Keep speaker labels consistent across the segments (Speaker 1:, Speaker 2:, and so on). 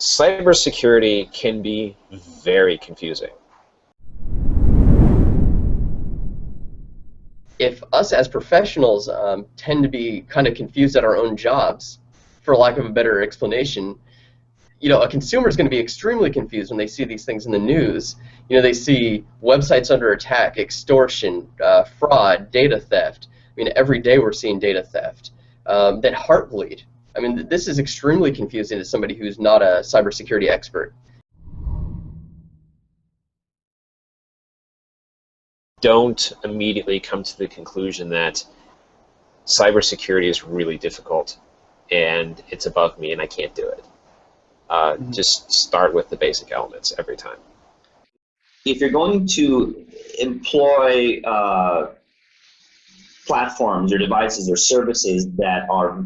Speaker 1: Cybersecurity can be very confusing.
Speaker 2: If us as professionals tend to be kind of confused at our own jobs, for lack of a better explanation, a consumer is going to be extremely confused when they see these things in the news. They see websites under attack, extortion, fraud, data theft. Every day we're seeing data theft. Then Heartbleed. This is extremely confusing to somebody who's not a cybersecurity expert.
Speaker 1: Don't immediately come to the conclusion that cybersecurity is really difficult and it's above me and I can't do it. Just start with the basic elements every time.
Speaker 3: If you're going to employ platforms or devices or services that are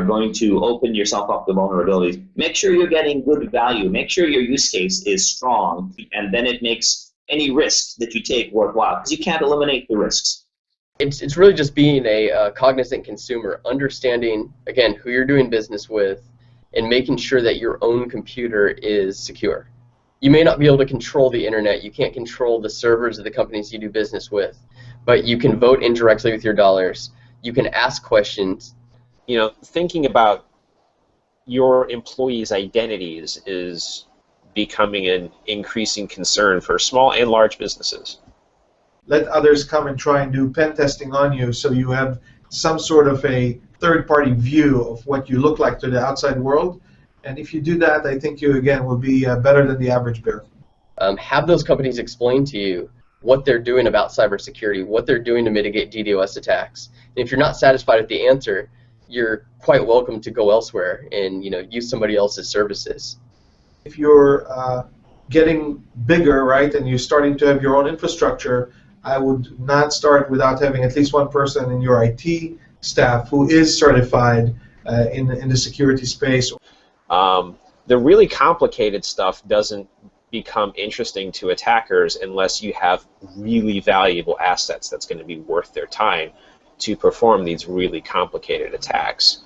Speaker 3: going to open yourself up to vulnerabilities, make sure you're getting good value. Make sure your use case is strong, and then it makes any risk that you take worthwhile, because you can't eliminate the risks.
Speaker 2: It's really just being a cognizant consumer, understanding, again, who you're doing business with, and making sure that your own computer is secure. You may not be able to control the internet, you can't control the servers of the companies you do business with, but you can vote indirectly with your dollars, you can ask questions.
Speaker 1: Thinking about your employees' identities is becoming an increasing concern for small and large businesses.
Speaker 4: Let others come and try and do pen testing on you, so you have some sort of a third-party view of what you look like to the outside world. And if you do that, I think you, again, will be better than the average bear.
Speaker 2: Have those companies explain to you what they're doing about cybersecurity, what they're doing to mitigate DDoS attacks. And if you're not satisfied with the answer, you're quite welcome to go elsewhere and use somebody else's services.
Speaker 4: If you're getting bigger, right, and you're starting to have your own infrastructure, I would not start without having at least one person in your IT staff who is certified in the security space.
Speaker 1: The really complicated stuff doesn't become interesting to attackers unless you have really valuable assets that's going to be worth their time to perform these really complicated attacks.